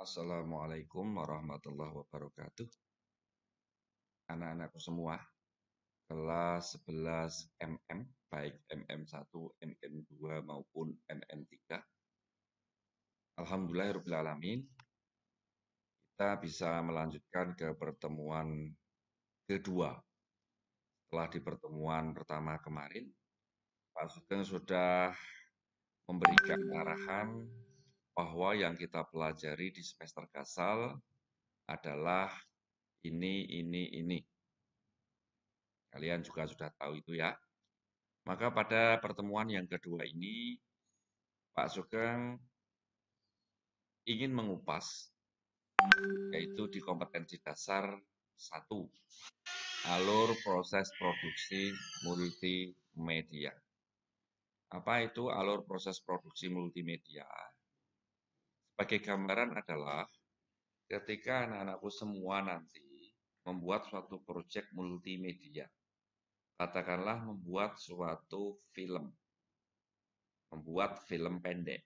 Assalamualaikum warahmatullahi wabarakatuh. Anak-anakku semua, kelas 11 MM, baik MM1, MM2 maupun MM3. Alhamdulillahirrahmanirrahim, kita bisa melanjutkan ke pertemuan kedua. Setelah di pertemuan pertama kemarin, Pak Sugeng sudah memberikan arahan bahwa yang kita pelajari di semester Kasal adalah ini. Kalian juga sudah tahu itu ya. Maka pada pertemuan yang kedua ini, Pak Sugeng ingin mengupas, yaitu di kompetensi dasar 1, alur proses produksi multimedia. Apa itu alur proses produksi multimedia? Sebagai gambaran adalah ketika anak-anakku semua nanti membuat suatu proyek multimedia, katakanlah membuat suatu film, membuat film pendek,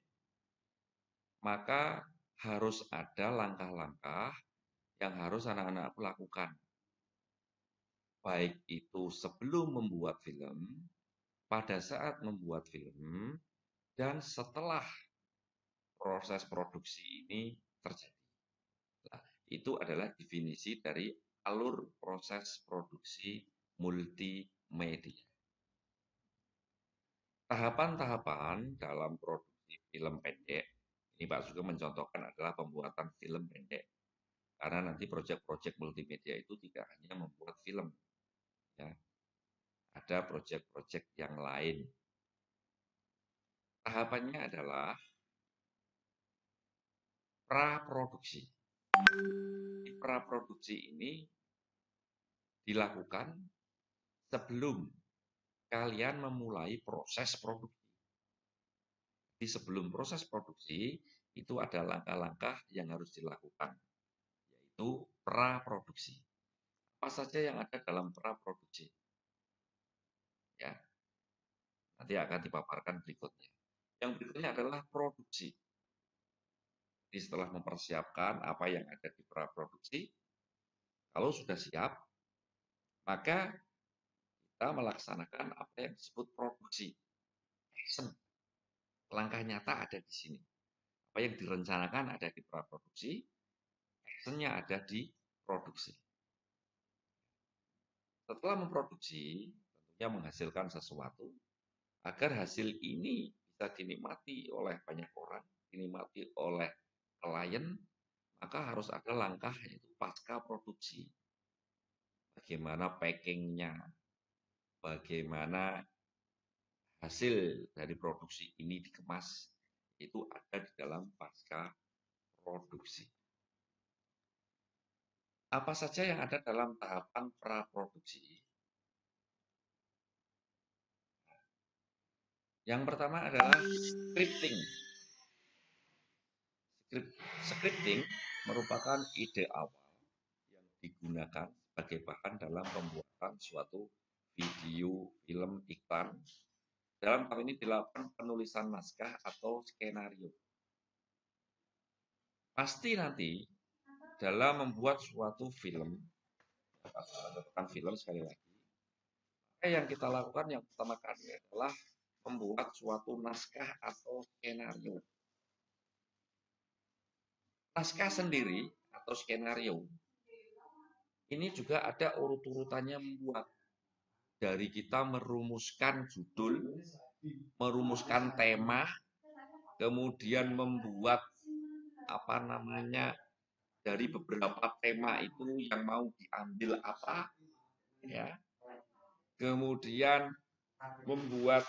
maka harus ada langkah-langkah yang harus anak-anak lakukan. Baik itu sebelum membuat film, pada saat membuat film, dan setelah proses produksi ini terjadi. Nah, itu adalah definisi dari alur proses produksi multimedia. Tahapan-tahapan dalam produksi film pendek, ini Pak Sugeng mencontohkan adalah pembuatan film pendek. Karena nanti proyek-proyek multimedia itu tidak hanya membuat film, ya. Ada proyek-proyek yang lain. Tahapannya adalah praproduksi. Praproduksi ini dilakukan sebelum kalian memulai proses produksi. Jadi sebelum proses produksi, itu ada langkah-langkah yang harus dilakukan, yaitu praproduksi. Apa saja yang ada dalam praproduksi? Ya, nanti akan dipaparkan berikutnya. Yang berikutnya adalah produksi. Jadi setelah mempersiapkan apa yang ada di praproduksi, kalau sudah siap, maka kita melaksanakan apa yang disebut produksi. Action. Langkah nyata ada di sini. Apa yang direncanakan ada di praproduksi, actionnya ada di produksi. Setelah memproduksi, tentunya menghasilkan sesuatu, agar hasil ini bisa dinikmati oleh banyak orang, dinikmati oleh klien, maka harus ada langkah yaitu pasca produksi. Bagaimana packingnya, bagaimana hasil dari produksi ini dikemas, itu ada di dalam pasca produksi. Apa saja yang ada dalam tahapan praproduksi? Yang pertama adalah scripting. Scripting merupakan ide awal yang digunakan sebagai bahan dalam pembuatan suatu video, film, iklan. Dalam hal ini dilakukan penulisan naskah atau skenario. Pasti nanti dalam membuat suatu film, sekali lagi, yang kita lakukan yang pertama kali adalah membuat suatu naskah atau skenario. Naskah sendiri atau skenario ini juga ada urut-urutannya membuat. Dari kita merumuskan judul, merumuskan tema, kemudian membuat dari beberapa tema itu yang mau diambil apa, ya. Kemudian membuat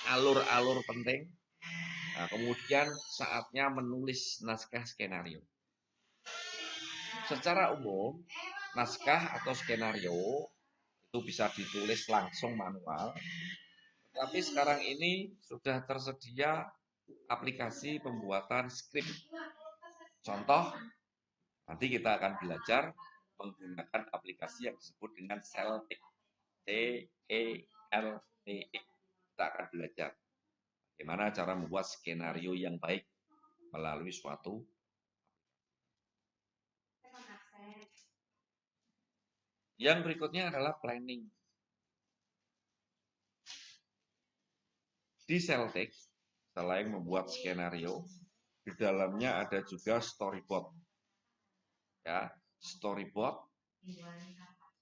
alur-alur penting. Nah, kemudian saatnya menulis naskah skenario. Secara umum, naskah atau skenario itu bisa ditulis langsung manual. Tapi sekarang ini sudah tersedia aplikasi pembuatan skrip. Contoh, nanti kita akan belajar menggunakan aplikasi yang disebut dengan Celtic. C-E-L-T-I. Kita akan belajar bagaimana cara membuat skenario yang baik melalui suatu Yang berikutnya adalah planning. Di Celtic, selain membuat skenario, di dalamnya ada juga storyboard. Ya, storyboard.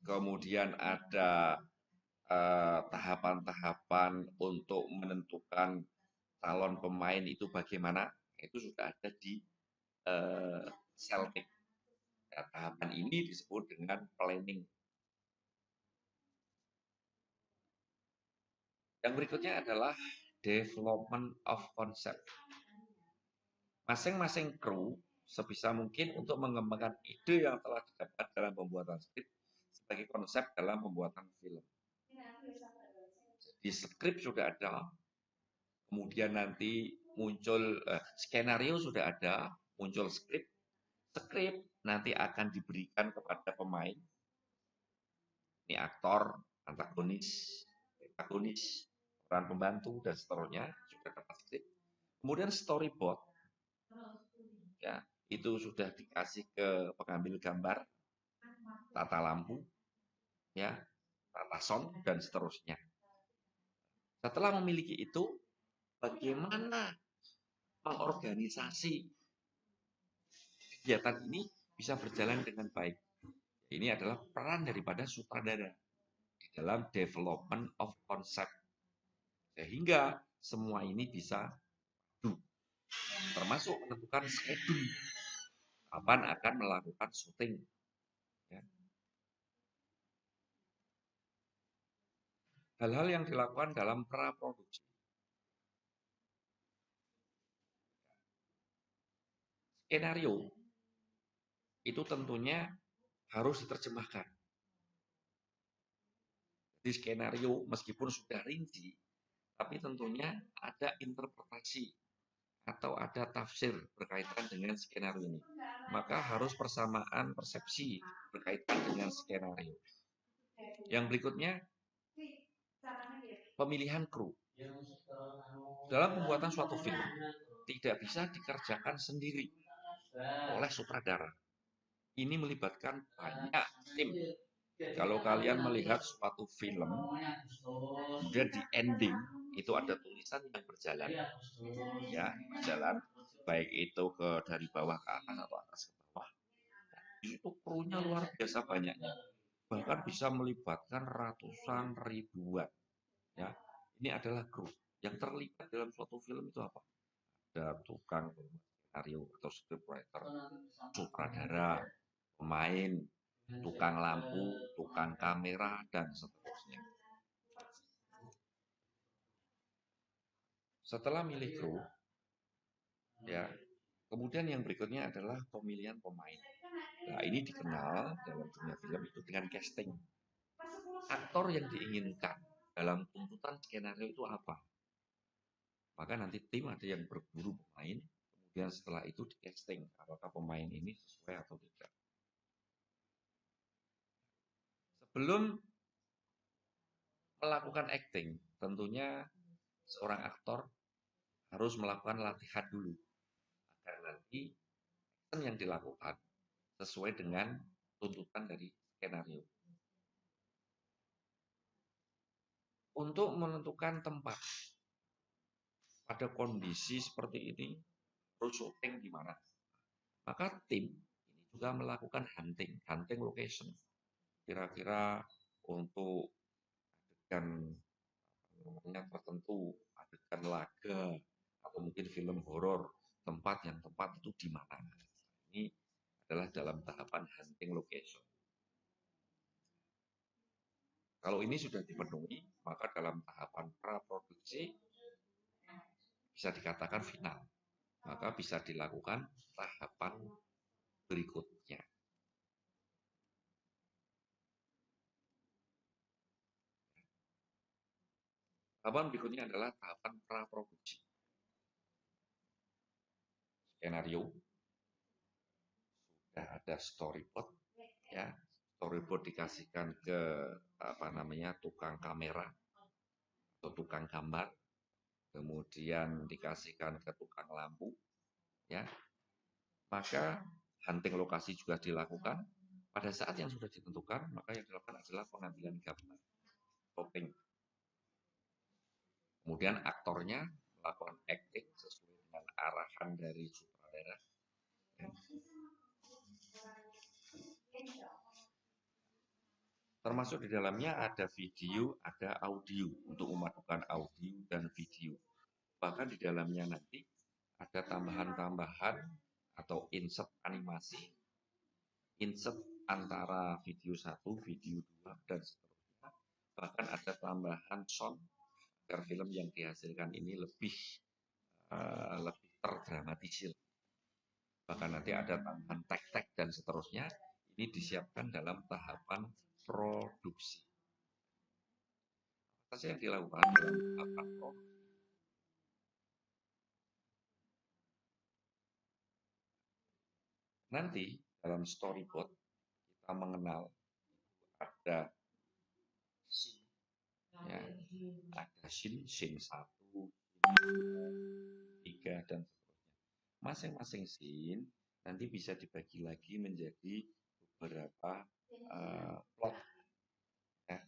Kemudian ada tahapan-tahapan untuk menentukan calon pemain itu bagaimana, itu sudah ada di Celtic. Ya, tahapan ini disebut dengan planning. Yang berikutnya adalah development of concept. Masing-masing kru sebisa mungkin untuk mengembangkan ide yang telah didapat dalam pembuatan skrip sebagai konsep dalam pembuatan film. Di skrip sudah ada, kemudian nanti muncul skenario sudah ada, muncul skrip. Skrip nanti akan diberikan kepada pemain. Ini aktor, antagonis, protagonis, peran pembantu dan seterusnya sudah dapat skrip. Kemudian storyboard, ya itu sudah dikasih ke pengambil gambar, tata lampu, ya tata sound dan seterusnya. Setelah memiliki itu, bagaimana mengorganisasi kegiatan ini bisa berjalan dengan baik. Ini adalah peran daripada sutradara di dalam development of concept. Sehingga semua ini bisa termasuk menentukan schedule kapan akan melakukan syuting. Ya. Hal-hal yang dilakukan dalam praproduksi. Skenario itu tentunya harus diterjemahkan. Di skenario meskipun sudah rinci, tapi tentunya ada interpretasi atau ada tafsir berkaitan dengan skenario ini. Maka harus persamaan persepsi berkaitan dengan skenario. Yang berikutnya, pemilihan kru. Dalam pembuatan suatu film, tidak bisa dikerjakan sendiri oleh sutradara. Ini melibatkan banyak tim. Kalau kalian melihat suatu film, kemudian di ending itu ada tulisan yang berjalan, ya berjalan, baik itu dari bawah ke atas atau atas ke bawah. Itu krunya luar biasa banyaknya, bahkan bisa melibatkan ratusan ribuan. Ya, ini adalah kru yang terlibat dalam suatu film itu apa? Ada tukang skenario atau scriptwriter, sutradara, pemain, tukang lampu, tukang kamera, dan seterusnya. Setelah milih kru, ya, kemudian yang berikutnya adalah pemilihan pemain. Nah, ini dikenal dalam dunia film itu dengan casting. Aktor yang diinginkan dalam tuntutan skenario itu apa? Maka nanti tim ada yang berburu pemain, kemudian setelah itu di casting apakah pemain ini sesuai atau tidak. Sebelum melakukan acting, tentunya seorang aktor harus melakukan latihan dulu agar nanti action yang dilakukan sesuai dengan tuntutan dari skenario. Untuk menentukan tempat pada kondisi seperti ini, harus syuting di mana. Maka tim ini juga melakukan hunting location. Kira-kira untuk adegan tertentu, adegan laga atau mungkin film horor, tempat yang tepat itu di mana. Ini adalah dalam tahapan hunting location. Kalau ini sudah dipenuhi, maka dalam tahapan praproduksi bisa dikatakan final. Maka bisa dilakukan tahapan berikutnya. Tahapan berikutnya adalah tahapan praproduksi. Skenario, sudah ada storyboard, ya. Storyboard dikasihkan ke tukang kamera atau tukang gambar, kemudian dikasihkan ke tukang lampu, ya. Maka hunting lokasi juga dilakukan, Pada saat yang sudah ditentukan, maka yang dilakukan adalah pengambilan gambar, cropping. Kemudian aktornya melakukan acting sesuai dengan arahan dari sutradara. Termasuk di dalamnya ada video, ada audio untuk memadukan audio dan video. Bahkan di dalamnya nanti ada tambahan-tambahan atau insert animasi, insert antara video 1, video 2, dan seterusnya. Bahkan ada tambahan sound agar film yang dihasilkan ini lebih terdramatisir. Bahkan nanti ada tambahan tag-tag dan seterusnya. Ini disiapkan dalam tahapan produksi. Apa saja yang dilakukan dalam tahapan produksi? Nanti dalam storyboard kita mengenal ada scene, ya, ada scene 1, 3, dan seterusnya. Masing-masing scene nanti bisa dibagi lagi menjadi beberapa plot. Ya.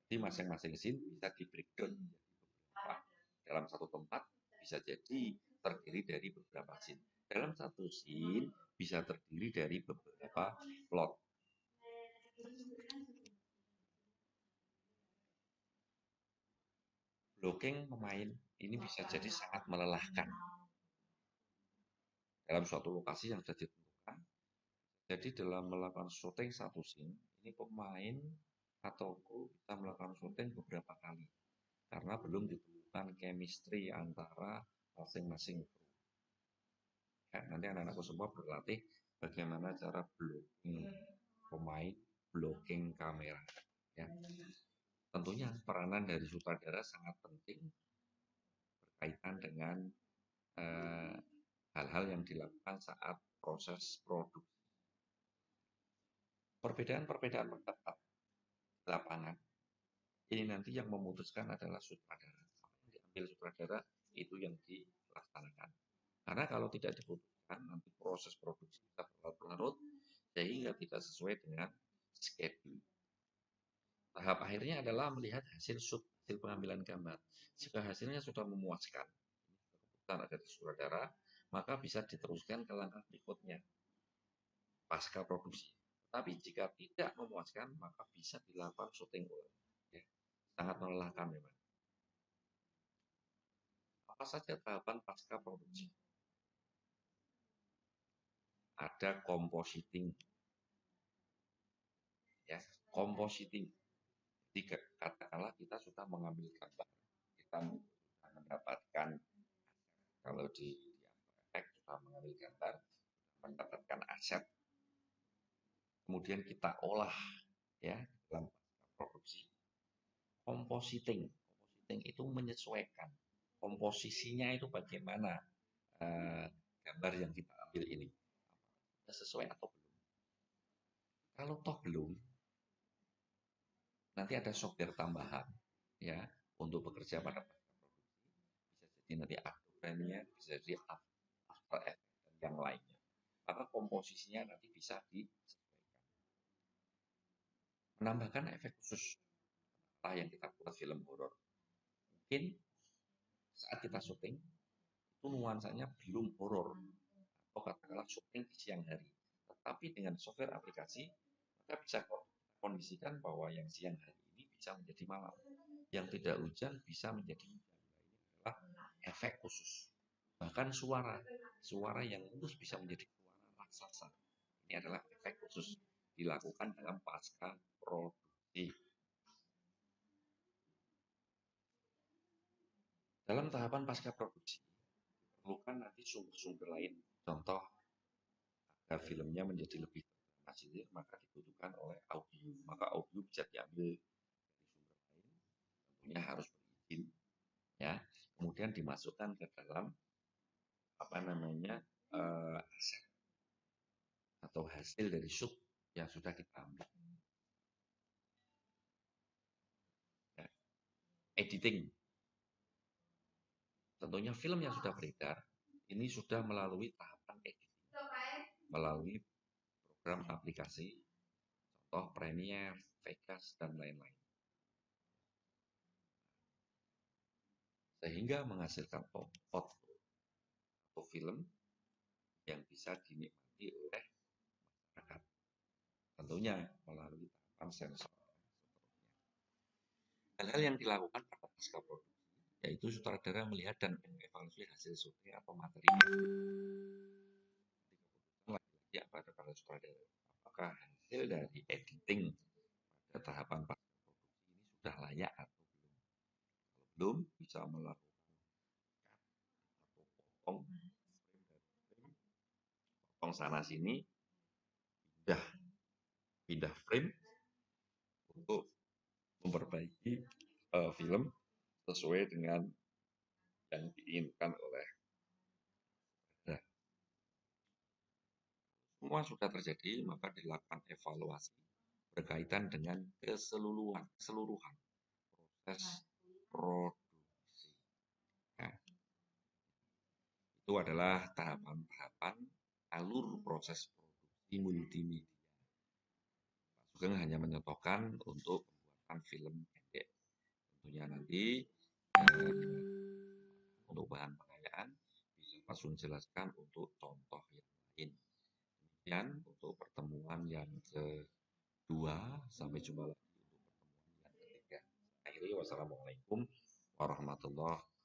Jadi masing-masing scene bisa di breakdown menjadi beberapa. Dalam satu tempat bisa jadi terdiri dari beberapa scene. Dalam satu scene bisa terdiri dari beberapa plot. Blocking pemain ini bisa jadi sangat melelahkan dalam suatu lokasi yang sudah ditentukan. Jadi dalam melakukan syuting satu scene, ini pemain atau kru bisa melakukan syuting beberapa kali karena belum ditemukan chemistry antara masing-masing kru. Ya, nanti anak-anakku semua berlatih bagaimana cara blocking pemain, blocking kamera. Ya. Tentunya peranan dari sutradara sangat penting berkaitan dengan hal-hal yang dilakukan saat proses produksi. Perbedaan-perbedaan pendapat di lapangan ini nanti yang memutuskan adalah sutradara. Apa yang diambil sutradara itu yang dilaksanakan. Karena kalau tidak diputuskan nanti proses produksi bisa berlarut-larut sehingga tidak sesuai dengan schedule. Tahap akhirnya adalah melihat hasil pengambilan gambar. Jika hasilnya sudah memuaskan, keputusan ada di sutradara, maka bisa diteruskan ke langkah berikutnya pasca produksi. Tapi jika tidak memuaskan, maka bisa dilakukan syuting ulang. Ya, sangat melelahkan memang. Apa saja tahapan pasca produksi? Ada compositing. Ya, compositing. Jadi katakanlah kita sudah mengambil gambar, kita sudah mendapatkan, kalau di efek kita mengambil gambar, mendapatkan aset, kemudian kita olah ya dalam produksi. Compositing itu menyesuaikan komposisinya itu bagaimana gambar yang kita ambil ini sesuai atau belum. Kalau toh belum, nanti ada software tambahan ya untuk bekerja pada produksi. Bisa jadi nanti Adobe Premiere, bisa jadi After Effects dan yang lainnya. Maka komposisinya nanti bisa disesuaikan. Menambahkan efek khusus apa yang kita buat film horor. Mungkin saat kita syuting itu nuansanya belum horor atau katakanlah syuting di siang hari. Tetapi dengan software aplikasi maka bisa kondisikan bahwa yang siang hari ini bisa menjadi malam, yang tidak hujan bisa menjadi hujan. Ini adalah efek khusus. Bahkan suara yang mulus bisa menjadi suara raksasa. Ini adalah efek khusus dilakukan dalam pasca produksi. Dalam tahapan pasca produksi diperlukan nanti sumber-sumber lain. Contoh agar filmnya menjadi lebih terdramatisir maka dibutuhkan oleh audio. Maka audio bisa diambil dari sumber lain, tentunya harus berizin, ya. Kemudian dimasukkan ke dalam aset atau hasil dari shoot yang sudah kita ambil. Ya. Editing. Tentunya film yang sudah beredar ini sudah melalui tahapan editing, melalui program aplikasi, contoh Premiere, Vegas, dan lain-lain. Sehingga menghasilkan output atau film yang bisa dinikmati oleh masyarakat. Tentunya melalui tahapan sensor. Hal-hal yang dilakukan pada pasca produksi, yaitu sutradara melihat dan mengevaluasi hasil syuting atau materinya. Lagi-lagi pada para sutradara, apakah hasil dari editing pada tahapan pasca produksi ini sudah layak atau belum? Kalau belum, bisa melakukan cut atau potong sana sini, pindah frame untuk memperbaiki film sesuai dengan yang diinginkan oleh semua sudah terjadi, maka dilakukan evaluasi berkaitan dengan keseluruhan proses produksi. Nah, itu adalah tahapan-tahapan alur proses produksi multimedia. Pak Sugeng hanya menyontohkan untuk pembuatan film pendek. Tentunya nanti untuk bahan pengayaan bisa Pak Sugeng jelaskan untuk contoh yang lain. Demikian untuk pertemuan yang kedua, sampai jumpa lagi untuk pertemuan yang ketiga. Akhirnya wassalamualaikum warahmatullahi wabarakatuh.